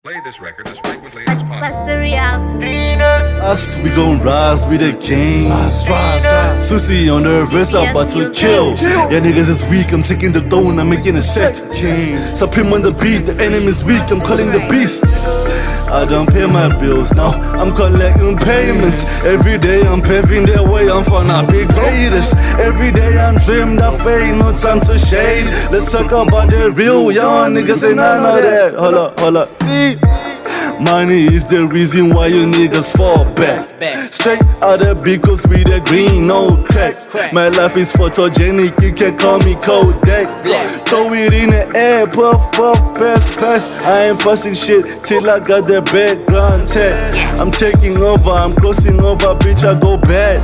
Play this record as frequently as possible. VhathuVhaSerious. Us, we gon' rise, we the king. Susie on the verse, I'm about to kill. Yeah, niggas is weak, I'm taking the throne, I'm making a second king. Supreme on the beat, the enemy's weak, I'm calling the beast. I don't pay my bills, now I'm collecting payments. Every day I'm paving the way, I'm finna be greatest. Every day I'm dreamed of fame, no time to shade. Let's talk about the real young niggas and I know that. Hold up, see? Money is the reason why you niggas fall back. Straight out of because we the green, no crack. My life is photogenic, you can call me Kodak. Throw it in the air, puff, puff, pass. I ain't passing shit till I got the background tag. I'm taking over, I'm crossing over, bitch, I go bad.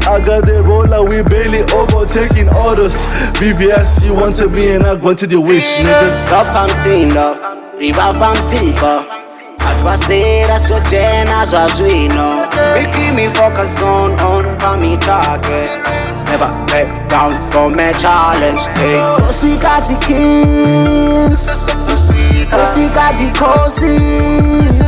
I got the roller, we barely overtaking orders. VVS, you wanted me and I wanted your wish, nigga. Top I'm seeing up, riba I'm seeker. VhathuVhaSerious so jena zwazwino. We keep me focused on me target. Never back down from my challenge. We got the kings, we got the cozies.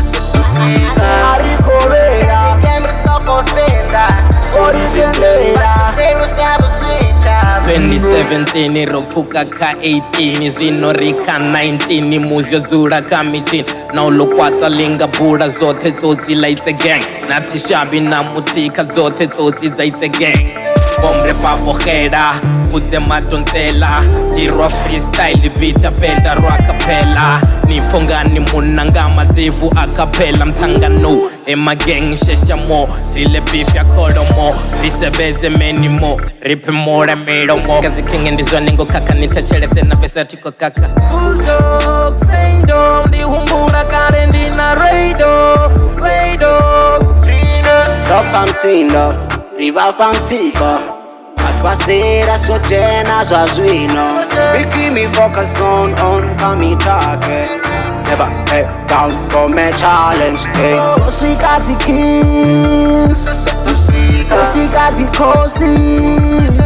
Ari Korea, camera stock on fender. VhathuVhaSerious never switch up. 2017 ropfuka ka 18 zvino rika 19 muzi yodzura ka michini na ulokwata linga buda zote tsotsi laitse gang nathi shabi na mutika zote tsotsi dzaitse gang bombre papokhela utse matontela irwa freestyle beat apenda rwa capella nipfongani munna ngamatifu acapella mthangano ema gang shesha mo rile beef ya kholomo risebeze menimo ripe more milomo kazi king ndizwane ngokhakha nithathelese na pesa tiko kaka Bulldawg saying don't lihumbura kare ndina raido Top I'm seeing up, riba I'm seeker. VhathuVhaSerious so jena zwazwino. We keep me focused on me target. Never back down from my challenge. We got the kings, we got the cozies.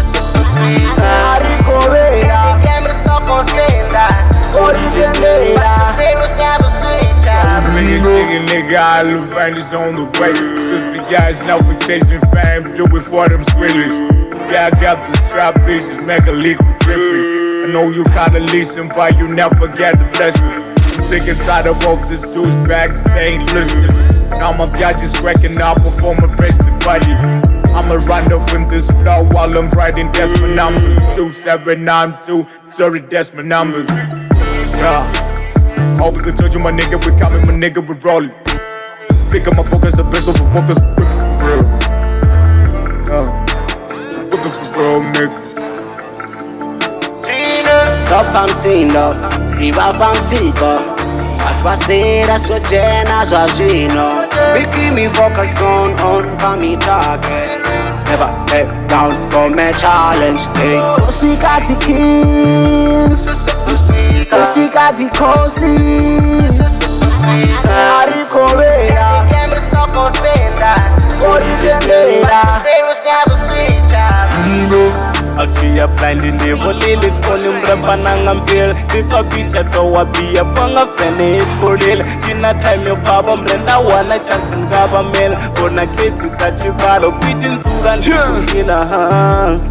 Ari Korea, camera stock on fender. VhathuVhaSerious never switch up. Nigga, I look fine is on the way. If the guys now for chasing fame, do it for them squillies. Yeah, I got the strap bitches, make a liquid dripping. I know you kinda listen, but you never get the lesson. I'm sick and tired of both this douchebags, they ain't listening. Now my guy just wrecking out before my breast the body. I'ma run off in this flow while I'm writing decimal numbers. 2792, sorry, that's my numbers. Yeah. Hope we can touch you, my nigga, we coming, my nigga, we rollin'. Pick up my focus, a best of a focus, whippin' for real. Whippin' for real, nigga. Top I'm seeing up, riba I'm seeker. VhathuVhaSerious so jena zwazwino. We keep me focused on me target. Never back down from my challenge. We got the kings, we got the cozies. Ari Korea, camera stock on fender. VhathuVhaSerious never switch up. Atia blind never lily volume rapananga mpel tipa picha to wabia fanga finish kodel tina time of faba mrenda wana chance ngaba mel kona kids itachibalo pitin turan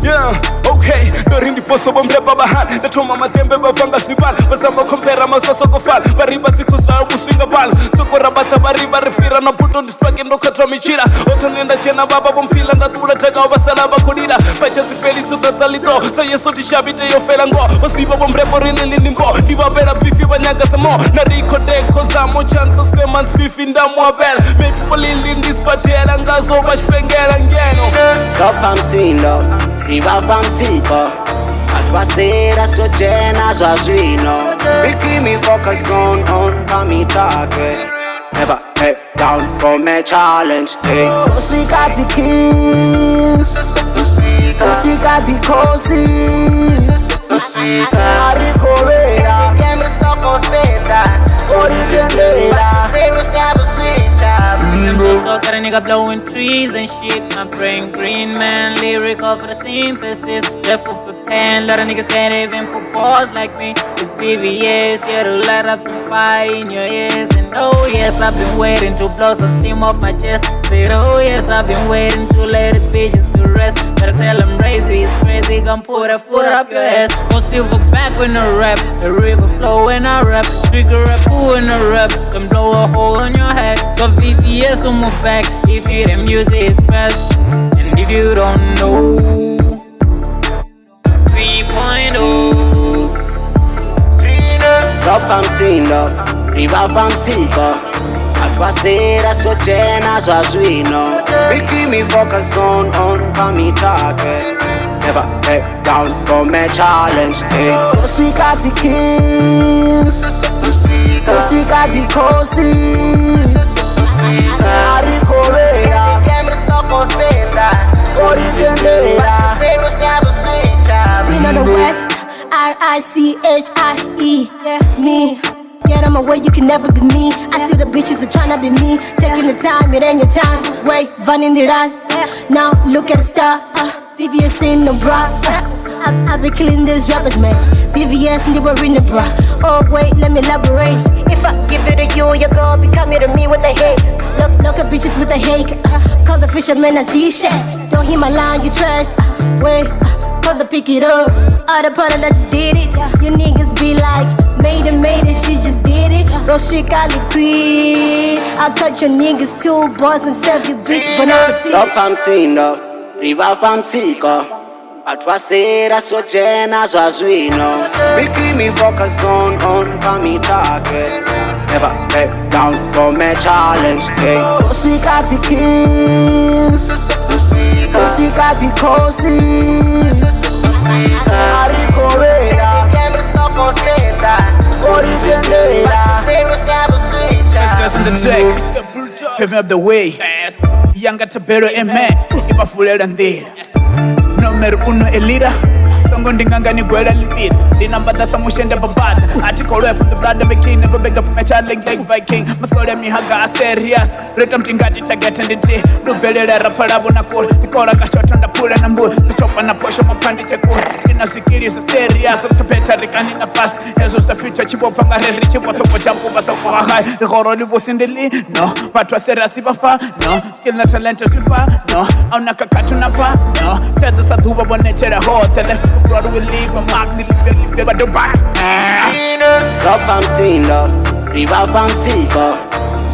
yeah okay dorindi poso bomre baba han natoma matembe bavanga sival bazama compare masoso kofal bariba tsikusra kushinga bal sokora bata bariba refira na puto dispake ndo katwa michira otonenda chena baba bomfila ndatula taka basala bakodila pacha tsifeli Salito, say yes, so the shabby day of Felango, was leave up on Brepo really limbo, leave a better beef, Banyaga some more, Nariko de Cosamo chances, them and beef in Damuabel, maybe people in this party and that's so much Bengal and Gano. Top I'm seeing up, riba I'm seeker. VhathuVhaSerious so jena zwazwino. We keep me focused on me target. Never back down from my challenge. We got the kings, we got the cozies. Ari Korea, camera stock on fender. VhathuVhaSerious never switch up. Got a nigga blowing trees and shit. My brain green man, lyrical for the synthesis. Left with a pen, lot of niggas can't even put bars like me. It's BVS, yeah, to light up some fire in your ears. And oh yes, I've been waiting to blow some steam off my chest. Said, oh yes, I've been waiting to lay these bitches to rest. Better tell them Razzy is crazy, gon' put that foot up your ass. No silverback when I rap, the river flow when I rap. Trigger a pool when I rap, then blow a hole in your head. Got VVS on my back, if you the music is best. And if you don't know, 3.0 Drop msindo, riva pamsiko Atwasera sojena zwazwino Keep me focus on pamitake Never back down from my challenge Usikati kings Usikati kosi Arikorea Originator You know the West, R-I-C-H-I-E, yeah, me. Get on my way, you can never be me. I see the bitches are tryna be me. Taking the time, it ain't your time. Wait, running it on. Now look at the star. VVS in the bra. I be killing these rappers, man. VVS and they were in the bra. Oh wait, let me elaborate. If I give it to you, you're gonna be coming to me with the hate. Look at bitches with the hate. Call the fisherman, I see shit. Don't hear my line, you trash. Wait. Brother, pick it up. All the partner that just did it. You niggas be like, made it, she just did it. Real shit, got liquid. I cut your niggas 2 bars and serve you bitch, but not petite. Stop pamsindo, riva pamsiko Atwasera sojena zwazwino Keep me focus on pamitake Never back down from my challenge Usikati kings Usikati kosi Arikorea Let's in the check, paving up the way. Young got a better and man, if I full than this. No matter uno elida. Don't ndinganga ni gwela libit Dinambada sa mushende babad Article from the blood of a king Never begged for my child like Viking Masole mi haga serious Reta mtingati target and inti Nuvelele rapala bona cool Nikora kashota nda pula na mbu Nichopa na posho mapandi chekul Ina sikiri sa serious Kapeta rikani na pass Yezo sa future chibo panga reri Chibo soko jampu basoko wahai Rikoro libo sindili No Patwa serasi bapa No Skill na talent swipa No Auna kakatu na pa No Teza sa duba bonechera ho Telefon brother will leave a mark, never do back. Drop pamsindo, riva pamsiko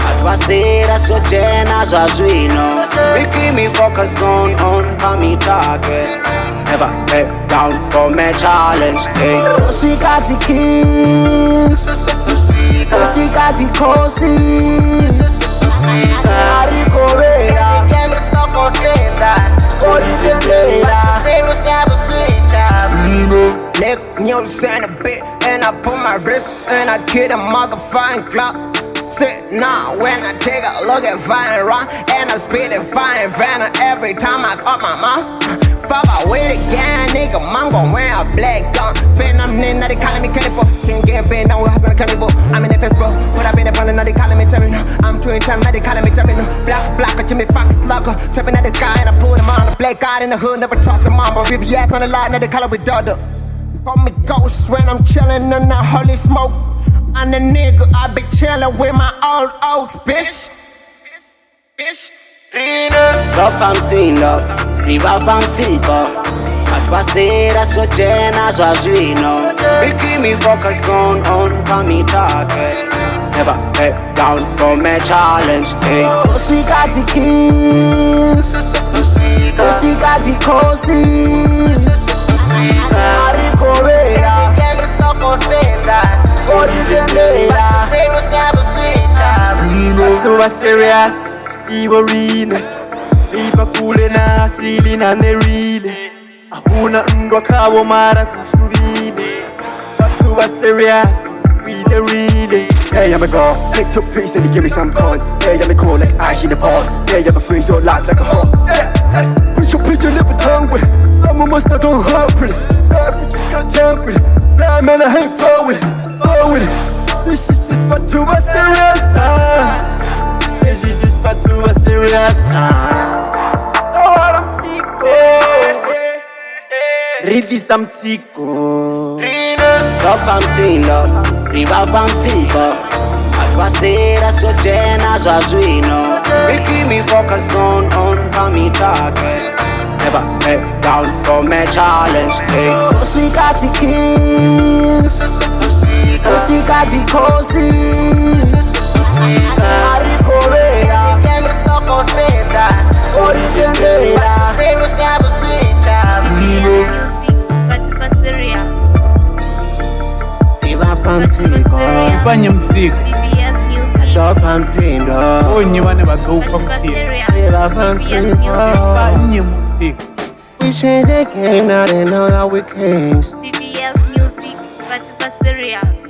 Atwasera sojena zwazwino Keep me focus on pamitake Never back down from my challenge Usikati kings Usikati kosi Arikorea Nick, you send a bit, and I put my wrist, and I get a motherfucking clock. Sit now when I take a look at fine run, and I spit it fine venom every time I pop my mouth. Fuck out with it again, nigga, I'm gon' wear a black gun. Venom, now they calling me cannibal. Can't get bent down with husband cannibal. I'm in FS, bro. Put up in the bundle, now they calling me terminal. I'm twin time, now they calling me terminal. Black, Jimmy fucking slugger. Trapping at the sky, and I pull them on. A black guy in the hood, never trust the mama. VVS on the line, now they call it with Dada. Call me ghost when I'm chillin' in the holy smoke. I'm the nigga, I be chillin' with my old oaks, bitch. Drop pamsindo, riva pamsiko Atwasera sojena zwazwino Keep me focus on pamitake Never back down from my challenge Usikati kings Usikati kosi Arikorea Originator VhathuVhaSerious, Rine, Riva kulena asili na nerile Ahuna mdwa kawo mara kushubile VhathuVhaSerious, we the realest. Hey, I'm a god, pick took peace and he give me some coin. Hey, I'm a call like ice in the park. Hey, I'm a freeze your life like a hawk. Put your picture lip tongue with it. I'm a must I don't hurt with it. Bad bitches got temp with it. Bad man I hate flow with it. Flow with it. This is VhathuVhaSerious. This is VhathuVhaSerious. Oh, I'm Tico. Read this, I'm Tico. Drop pamsindo, riva pamsiko Vasera so jena zwazwino. We keep me focused on my target. Never back down from a challenge. Usikati kings, usikati kosi. Arikorea, kemi soko peta. Originera, serious never switch up. VhathuVhaSerious. Fanye mziki VVS Music. onye bane bagauka mziki fanye mziki. We change the game, now they know that we kings. VVS Music. VhathuVhaSerious.